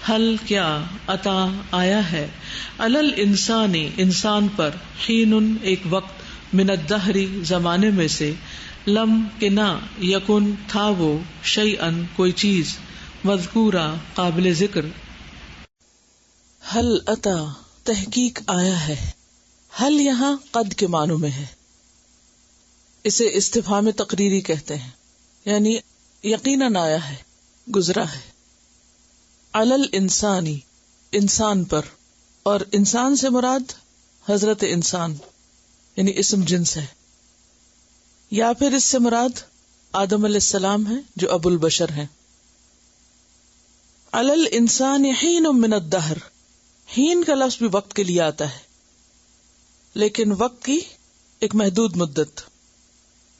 حل کیا عطا آیا ہے علل انسانی انسان پر حین ایک وقت من الدہر زمانے میں سے لم کہ نہ یکن تھا وہ شیئن کوئی چیز مذکورا قابل ذکر. حل عطا تحقیق آیا ہے. حل یہاں قد کے معنوں میں ہے. اسے استفہام تقریری کہتے ہیں، یعنی یقیناً آیا ہے، گزرا ہے. علل انسانی انسان پر، اور انسان سے مراد حضرت انسان یعنی اسم جنس ہے، یا پھر اس سے مراد آدم علیہ السلام ہے جو ابو البشر ہیں. علل انسان حین من الدہر، حین کا لفظ بھی وقت کے لیے آتا ہے، لیکن وقت کی ایک محدود مدت.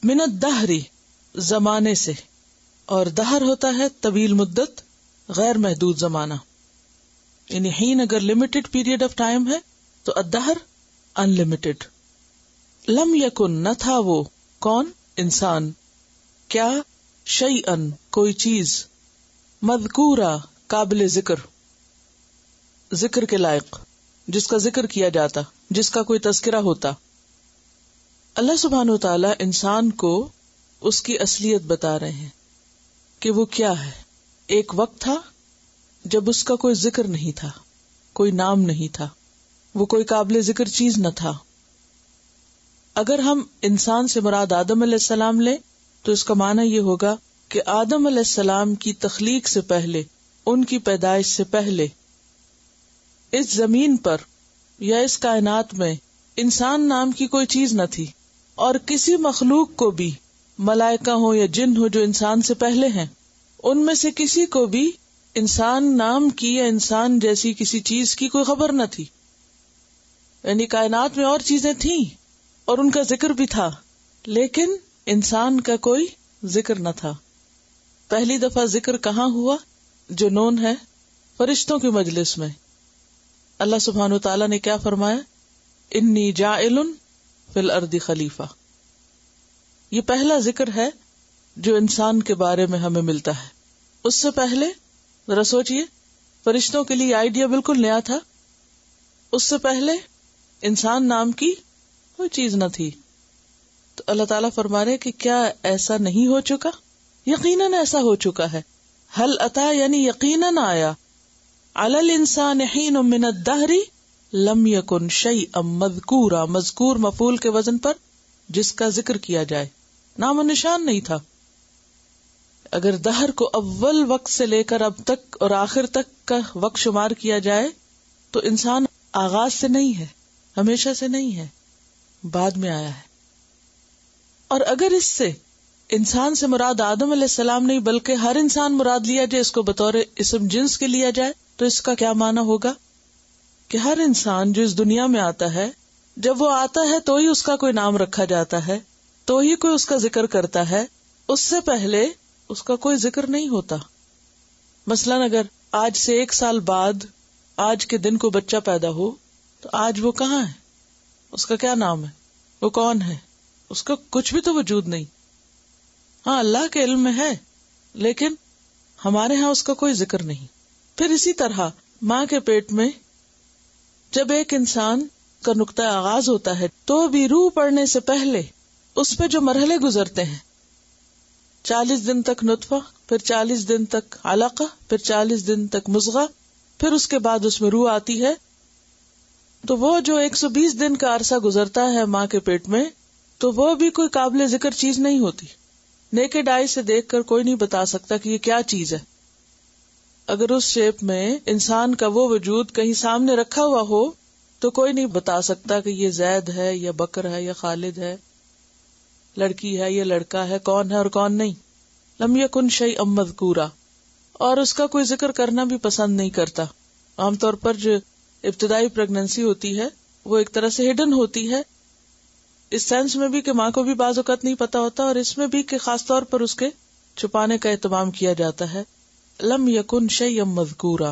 من الدہر زمانے سے، اور دہر ہوتا ہے طویل مدت، غیر محدود زمانہ. یعنی حین اگر لمیٹڈ پیریڈ آف ٹائم ہے تو الدہر ان لمیٹڈ. لم یکن نہ تھا وہ، کون؟ انسان. کیا؟ شیئن کوئی چیز، مذکورا قابل ذکر، ذکر کے لائق، جس کا ذکر کیا جاتا، جس کا کوئی تذکرہ ہوتا. اللہ سبحانہ و تعالی انسان کو اس کی اصلیت بتا رہے ہیں کہ وہ کیا ہے. ایک وقت تھا جب اس کا کوئی ذکر نہیں تھا، کوئی نام نہیں تھا، وہ کوئی قابل ذکر چیز نہ تھا. اگر ہم انسان سے مراد آدم علیہ السلام لیں تو اس کا معنی یہ ہوگا کہ آدم علیہ السلام کی تخلیق سے پہلے، ان کی پیدائش سے پہلے، اس زمین پر یا اس کائنات میں انسان نام کی کوئی چیز نہ تھی. اور کسی مخلوق کو بھی، ملائکہ ہو یا جن ہو جو انسان سے پہلے ہیں، ان میں سے کسی کو بھی انسان نام کی یا انسان جیسی کسی چیز کی کوئی خبر نہ تھی. یعنی کائنات میں اور چیزیں تھیں اور ان کا ذکر بھی تھا، لیکن انسان کا کوئی ذکر نہ تھا. پہلی دفعہ ذکر کہاں ہوا؟ جنون ہے فرشتوں کی مجلس میں. اللہ سبحانہ و تعالیٰ نے کیا فرمایا؟ انی جاعل فی الارض خلیفہ. یہ پہلا ذکر ہے جو انسان کے بارے میں ہمیں ملتا ہے. اس سے پہلے ذرا سوچئے، فرشتوں کے لیے آئیڈیا بالکل نیا تھا. اس سے پہلے انسان نام کی کوئی چیز نہ تھی. تو اللہ تعالیٰ فرما رہے کہ کیا ایسا نہیں ہو چکا؟ یقیناً ایسا ہو چکا ہے. حل عطا یعنی یقیناً آیا. علی الانسان حین من الدہر لم یکن شیئا مذکورا، مذکور مفعول کے وزن پر جس کا ذکر کیا جائے، نام و نشان نہیں تھا. اگر دہر کو اول وقت سے لے کر اب تک اور آخر تک کا وقت شمار کیا جائے تو انسان آغاز سے نہیں ہے، ہمیشہ سے نہیں ہے، بعد میں آیا ہے. اور اگر اس سے انسان سے مراد آدم علیہ السلام نہیں بلکہ ہر انسان مراد لیا جائے، اس کو بطور اسم جنس کے لیا جائے، تو اس کا کیا معنی ہوگا کہ ہر انسان جو اس دنیا میں آتا ہے، جب وہ آتا ہے تو ہی اس کا کوئی نام رکھا جاتا ہے، تو ہی کوئی اس کا ذکر کرتا ہے. اس سے پہلے اس کا کوئی ذکر نہیں ہوتا. مثلاً اگر آج سے 1 سال بعد آج کے دن کو بچہ پیدا ہو تو آج وہ کہاں ہے؟ اس کا کیا نام ہے؟ وہ کون ہے؟ اس کا کچھ بھی تو وجود نہیں. ہاں اللہ کے علم میں ہے، لیکن ہمارے ہاں اس کا کوئی ذکر نہیں. پھر اسی طرح ماں کے پیٹ میں جب ایک انسان کا نقطہ آغاز ہوتا ہے تو بھی روح پڑنے سے پہلے اس پہ جو مرحلے گزرتے ہیں، 40 دن تک نطفہ، پھر 40 دن تک علقہ، پھر 40 دن تک مضغہ، پھر اس کے بعد اس میں روح آتی ہے. تو وہ جو 120 دن کا عرصہ گزرتا ہے ماں کے پیٹ میں، تو وہ بھی کوئی قابل ذکر چیز نہیں ہوتی. نیکڈ آئی سے دیکھ کر کوئی نہیں بتا سکتا کہ یہ کیا چیز ہے. اگر اس شیپ میں انسان کا وہ وجود کہیں سامنے رکھا ہوا ہو تو کوئی نہیں بتا سکتا کہ یہ زید ہے یا بکر ہے یا خالد ہے، لڑکی ہے یا لڑکا ہے، کون ہے اور کون نہیں. لم یکن شیئا مذکورا. اور اس کا کوئی ذکر کرنا بھی پسند نہیں کرتا. عام طور پر جو ابتدائی پریگننسی ہوتی ہے وہ ایک طرح سے ہڈن ہوتی ہے، اس سینس میں بھی کہ ماں کو بھی بعض اوقات نہیں پتا ہوتا، اور اس میں بھی کہ خاص طور پر اس کے چھپانے کا اہتمام کیا جاتا ہے. لم یکن شیئا مذکورا،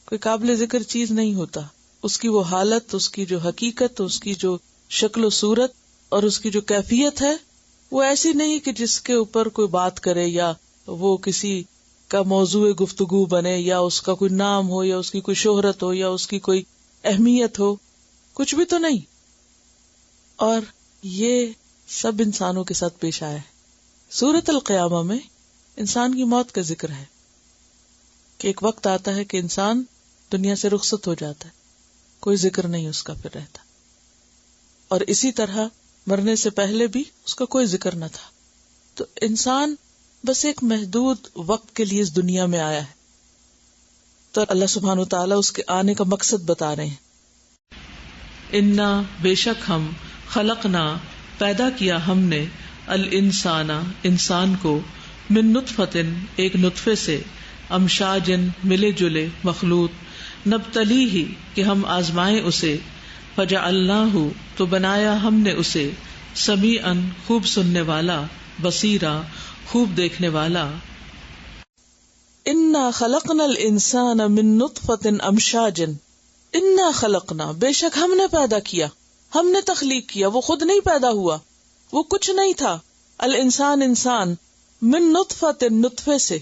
کوئی قابل ذکر چیز نہیں ہوتا. اس کی وہ حالت، اس کی جو حقیقت، اس کی جو شکل و صورت اور اس کی جو کیفیت ہے وہ ایسی نہیں کہ جس کے اوپر کوئی بات کرے یا وہ کسی کا موضوع گفتگو بنے، یا اس کا کوئی نام ہو، یا اس کی کوئی شہرت ہو، یا اس کی کوئی اہمیت ہو، کچھ بھی تو نہیں. اور یہ سب انسانوں کے ساتھ پیش آیا ہے. سورۃ القیامہ میں انسان کی موت کا ذکر ہے کہ ایک وقت آتا ہے کہ انسان دنیا سے رخصت ہو جاتا ہے، کوئی ذکر نہیں اس کا پھر رہتا. اور اسی طرح مرنے سے پہلے بھی اس کا کوئی ذکر نہ تھا. تو انسان بس ایک محدود وقت کے لیے اس دنیا میں آیا ہے. تو اللہ سبحانہ وتعالیٰ اس کے آنے کا مقصد بتا رہے ہیں. انا بے شک ہم خلقنا پیدا کیا ہم نے الانسان انسان کو من نطفۃ ایک نطفے سے امشاجن ملے جلے مخلوط نبتلیہ کہ ہم آزمائیں اسے فجعلناہ تو بنایا ہم نے اسے سمیعا خوب سننے والا بصیرا خوب دیکھنے والا. انا خلقنا الانسان من نطفۃ امشاج انا خلقنا بے شک ہم نے پیدا کیا، ہم نے تخلیق کیا، وہ خود نہیں پیدا ہوا، وہ کچھ نہیں تھا. الانسان انسان من نطفۃ نطفے سے،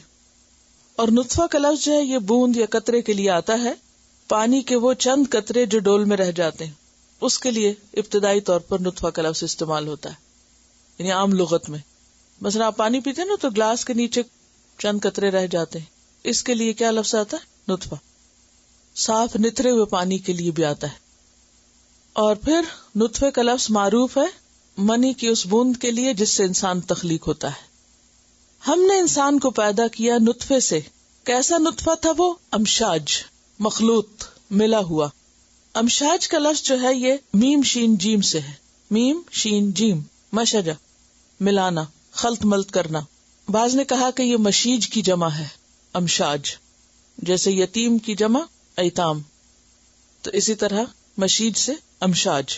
اور نطفہ کا لفظ جو ہے یہ بوند یا قطرے کے لیے آتا ہے، پانی کے وہ چند قطرے جو ڈول میں رہ جاتے ہیں اس کے لیے ابتدائی طور پر نطفہ کا لفظ استعمال ہوتا ہے. یعنی عام لغت میں مثلا آپ پانی پیتے ہیں نا تو گلاس کے نیچے چند قطرے رہ جاتے ہیں، اس کے لیے کیا لفظ آتا ہے؟ نطفہ. صاف نتھرے ہوئے پانی کے لیے بھی آتا ہے. اور پھر نطفے کا لفظ معروف ہے منی کی اس بوند کے لیے جس سے انسان تخلیق ہوتا ہے. ہم نے انسان کو پیدا کیا نطفے سے. کیسا نطفہ تھا وہ؟ امشاج، مخلوط، ملا ہوا. امشاج کا لفظ جو ہے یہ میم شین جیم سے ہے. میم شین جیم، مشجہ، ملانا، خلط ملط کرنا. بعض نے کہا کہ یہ مشیج کی جمع ہے امشاج، جیسے یتیم کی جمع ایتام، تو اسی طرح مشیج سے امشاج.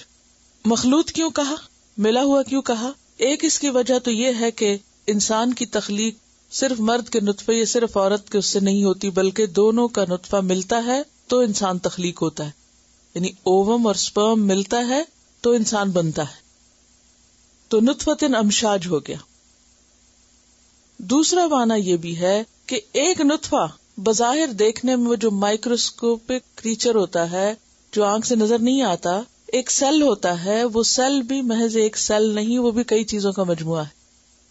مخلوط کیوں کہا، ملا ہوا کیوں کہا؟ ایک اس کی وجہ تو یہ ہے کہ انسان کی تخلیق صرف مرد کے نطفے یا صرف عورت کے اس سے نہیں ہوتی، بلکہ دونوں کا نطفہ ملتا ہے تو انسان تخلیق ہوتا ہے. یعنی اووم اور سپرم ملتا ہے تو انسان بنتا ہے. تو نطفتن امشاج ہو گیا. دوسرا معنی یہ بھی ہے کہ ایک نطفہ بظاہر دیکھنے میں وہ جو مائکروسکوپک کریچر ہوتا ہے جو آنکھ سے نظر نہیں آتا، ایک سیل ہوتا ہے، وہ سیل بھی محض ایک سیل نہیں، وہ بھی کئی چیزوں کا مجموعہ ہے.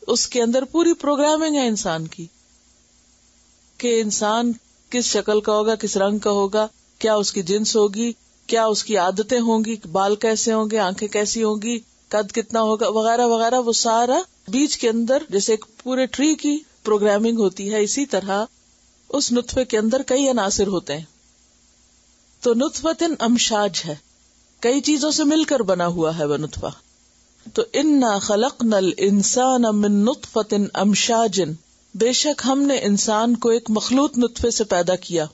اس کے اندر پوری پروگرامنگ ہے انسان کی کہ انسان کس شکل کا ہوگا، کس رنگ کا ہوگا، کیا اس کی جنس ہوگی، کیا اس کی عادتیں ہوں گی، بال کیسے ہوں گے، آنکھیں کیسی ہوں گی، قد کتنا ہوگا، وغیرہ وغیرہ. وہ سارا بیج کے اندر جیسے ایک پورے ٹری کی پروگرامنگ ہوتی ہے، اسی طرح اس نطفے کے اندر کئی عناصر ہوتے ہیں. تو نطفتن امشاج ہے، کئی چیزوں سے مل کر بنا ہوا ہے وہ نطفہ. تو انا خلقنا الانسان من نطفۃ امشاج، بے شک ہم نے انسان کو ایک مخلوط نطفے سے پیدا کیا.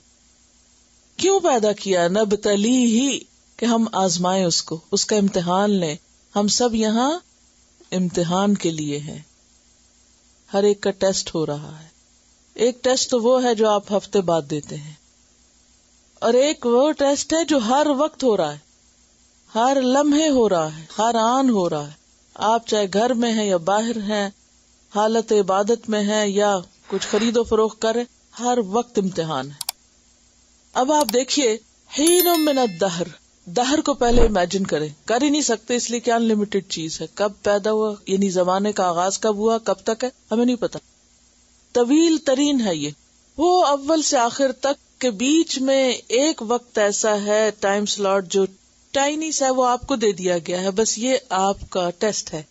کیوں پیدا کیا؟ نبتلیہ کہ ہم آزمائیں اس کو، اس کا امتحان لیں. ہم سب یہاں امتحان کے لیے ہیں، ہر ایک کا ٹیسٹ ہو رہا ہے. ایک ٹیسٹ تو وہ ہے جو آپ ہفتے بعد دیتے ہیں، اور ایک وہ ٹیسٹ ہے جو ہر وقت ہو رہا ہے، ہر لمحے ہو رہا ہے، ہر آن ہو رہا ہے. آپ چاہے گھر میں ہیں یا باہر ہیں، حالت عبادت میں ہیں یا کچھ خرید و فروخت کریں، ہر وقت امتحان ہے. اب آپ دیکھیے حین من الدہر، دہر کو پہلے امیجن کریں، کر ہی نہیں سکتے اس لیے کہ انلمیٹڈ چیز ہے. کب پیدا ہوا، یعنی زمانے کا آغاز کب ہوا، کب تک ہے، ہمیں نہیں پتا. طویل ترین ہے یہ، وہ اول سے آخر تک کے بیچ میں ایک وقت ایسا ہے، ٹائم سلاٹ جو ٹائنی سا ہے، وہ آپ کو دے دیا گیا ہے. بس یہ آپ کا ٹیسٹ ہے،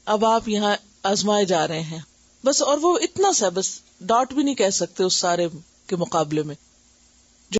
اب آپ یہاں آزمائے جا رہے ہیں بس. اور وہ اتنا سا، بس ڈاٹ بھی نہیں کہہ سکتے اس سارے کے مقابلے میں.